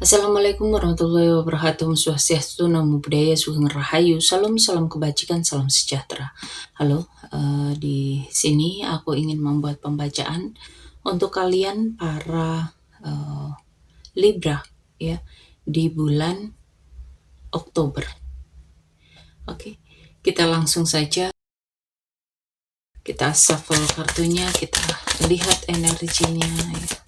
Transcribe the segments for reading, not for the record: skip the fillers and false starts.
Assalamualaikum warahmatullahi wabarakatuh. Swastiastu, Namo Buddhaya, Sugeng Rahayu, Salam salam kebajikan, salam sejahtera. Halo, di sini aku ingin membuat pembacaan untuk kalian para Libra ya di bulan Oktober. Oke, kita langsung saja. Kita shuffle kartunya, kita lihat energinya ya.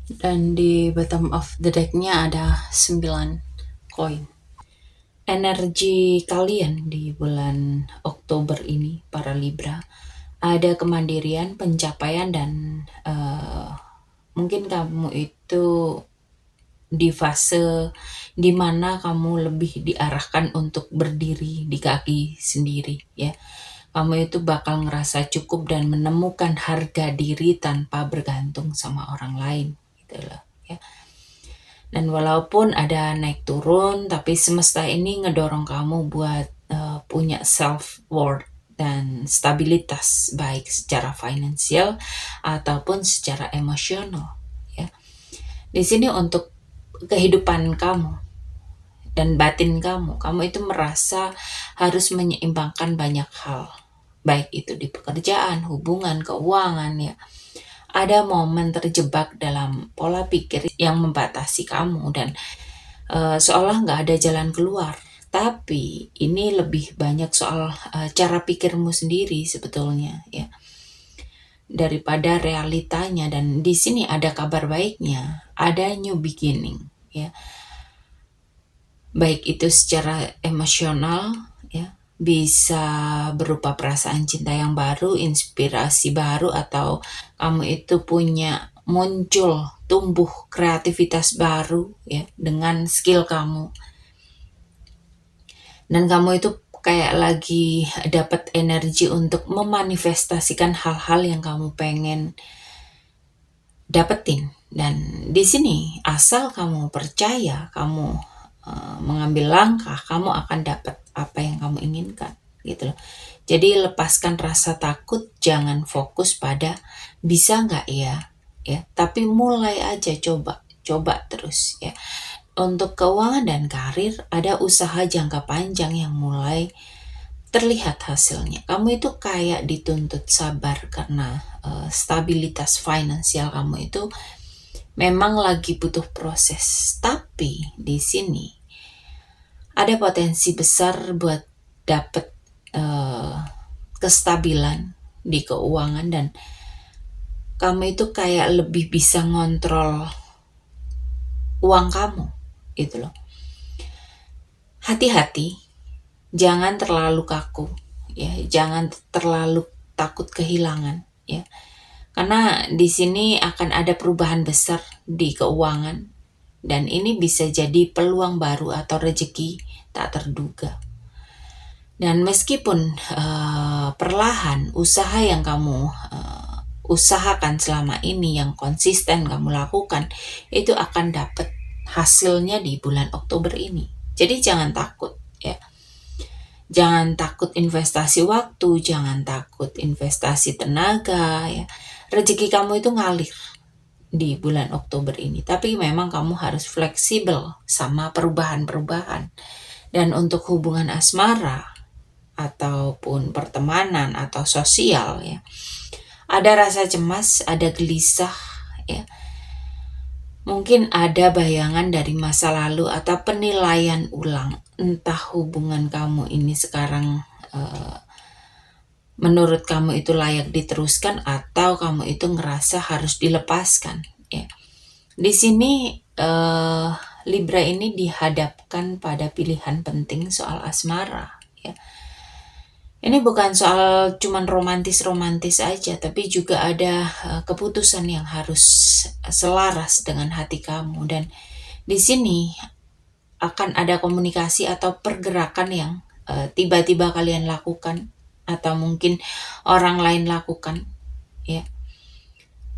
Dan di bottom of the deck-nya ada 9 koin. Energi kalian di bulan Oktober ini, para Libra, ada kemandirian, pencapaian, dan mungkin kamu itu di fase dimana kamu lebih diarahkan untuk berdiri di kaki sendiri ya. Kamu itu bakal ngerasa cukup dan menemukan harga diri tanpa bergantung sama orang lain gitu loh ya. Dan walaupun ada naik turun, tapi semesta ini ngedorong kamu buat punya self worth dan stabilitas, baik secara finansial ataupun secara emosional ya. Di sini untuk kehidupan kamu dan batin kamu itu merasa harus menyeimbangkan banyak hal, baik itu di pekerjaan, hubungan, keuangan ya. Ada momen terjebak dalam pola pikir yang membatasi kamu dan seolah nggak ada jalan keluar. Tapi ini lebih banyak soal cara pikirmu sendiri sebetulnya ya, daripada realitanya. Dan di sini ada kabar baiknya, ada new beginning ya. Baik itu secara emosional ya, bisa berupa perasaan cinta yang baru, inspirasi baru, atau kamu itu punya muncul tumbuh kreativitas baru ya dengan skill kamu. Dan kamu itu kayak lagi dapat energi untuk memanifestasikan hal-hal yang kamu pengen dapetin. Dan di sini asal kamu percaya, kamu mengambil langkah, kamu akan dapat apa yang kamu inginkan gitu loh. Jadi lepaskan rasa takut, jangan fokus pada bisa nggak ya, tapi mulai aja, coba terus ya. Untuk keuangan dan karir, ada usaha jangka panjang yang mulai terlihat hasilnya. Kamu itu kayak dituntut sabar karena stabilitas finansial kamu itu memang lagi butuh proses. Tapi di sini ada potensi besar buat dapet kestabilan di keuangan, dan kamu itu kayak lebih bisa ngontrol uang kamu gitu loh. Hati-hati, jangan terlalu kaku ya, jangan terlalu takut kehilangan ya. Karena di sini akan ada perubahan besar di keuangan, dan ini bisa jadi peluang baru atau rezeki tak terduga. Dan meskipun perlahan, usaha yang kamu usahakan selama ini, yang konsisten kamu lakukan, itu akan dapat hasilnya di bulan Oktober ini. Jadi jangan takut ya. Jangan takut investasi waktu, jangan takut investasi tenaga ya. Rezeki kamu itu ngalir di bulan Oktober ini. Tapi memang kamu harus fleksibel sama perubahan-perubahan. Dan untuk hubungan asmara ataupun pertemanan atau sosial ya, ada rasa cemas, ada gelisah ya. Mungkin ada bayangan dari masa lalu atau penilaian ulang. Entah hubungan kamu ini sekarang menurut kamu itu layak diteruskan atau kamu itu ngerasa harus dilepaskan ya. Di sini Libra ini dihadapkan pada pilihan penting soal asmara ya. Ini bukan soal cuman romantis-romantis aja, tapi juga ada keputusan yang harus selaras dengan hati kamu. Dan di sini akan ada komunikasi atau pergerakan yang tiba-tiba kalian lakukan atau mungkin orang lain lakukan ya.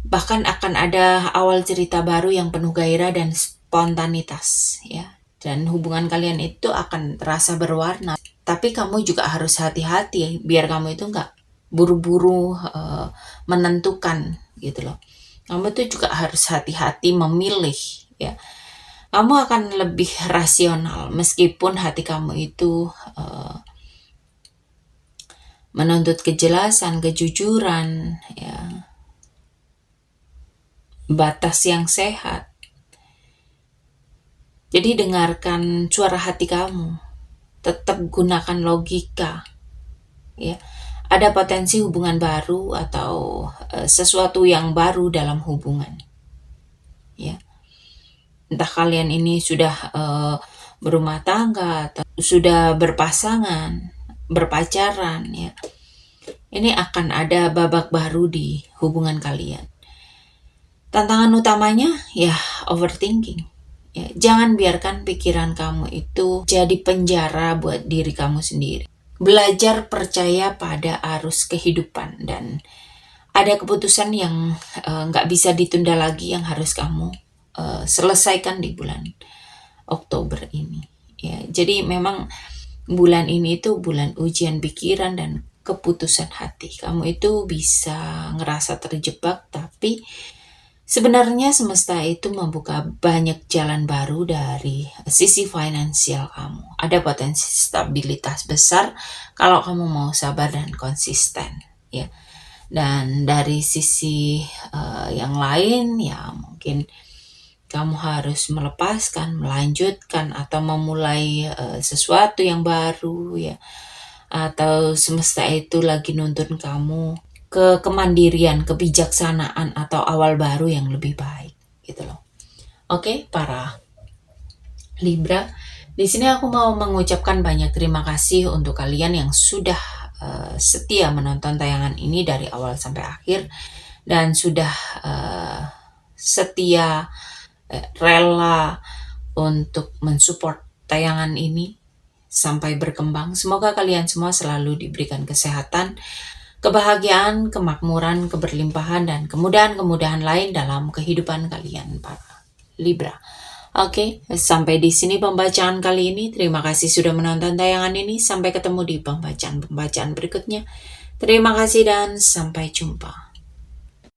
Bahkan akan ada awal cerita baru yang penuh gairah dan spontanitas ya. Dan hubungan kalian itu akan terasa berwarna. Tapi kamu juga harus hati-hati biar kamu itu nggak buru-buru menentukan gitu loh. Kamu tuh juga harus hati-hati memilih ya. Kamu akan lebih rasional meskipun hati kamu itu menuntut kejelasan, kejujuran ya, batas yang sehat. Jadi dengarkan suara hati kamu, tetap gunakan logika ya. Ada potensi hubungan baru atau sesuatu yang baru dalam hubungan ya. Entah kalian ini sudah berumah tangga atau sudah berpasangan, berpacaran ya. Ini akan ada babak baru di hubungan kalian. Tantangan utamanya ya overthinking. Ya, jangan biarkan pikiran kamu itu jadi penjara buat diri kamu sendiri. Belajar percaya pada arus kehidupan dan ada keputusan yang nggak bisa ditunda lagi yang harus kamu selesaikan di bulan Oktober ini. Ya, jadi memang bulan ini itu bulan ujian pikiran dan keputusan hati. Kamu itu bisa ngerasa terjebak, tapi sebenarnya semesta itu membuka banyak jalan baru dari sisi finansial kamu. Ada potensi stabilitas besar kalau kamu mau sabar dan konsisten, ya. Dan dari sisi yang lain, ya mungkin kamu harus melepaskan, melanjutkan, atau memulai sesuatu yang baru, ya. Atau semesta itu lagi nuntun kamu ke kemandirian, kebijaksanaan atau awal baru yang lebih baik gitu loh. Oke, para Libra, di sini aku mau mengucapkan banyak terima kasih untuk kalian yang sudah setia menonton tayangan ini dari awal sampai akhir dan sudah setia rela untuk mensupport tayangan ini sampai berkembang. Semoga kalian semua selalu diberikan kesehatan, kebahagiaan, kemakmuran, keberlimpahan, dan kemudahan-kemudahan lain dalam kehidupan kalian para Libra. Oke, sampai di sini pembacaan kali ini. Terima kasih sudah menonton tayangan ini. Sampai ketemu di pembacaan-pembacaan berikutnya. Terima kasih dan sampai jumpa.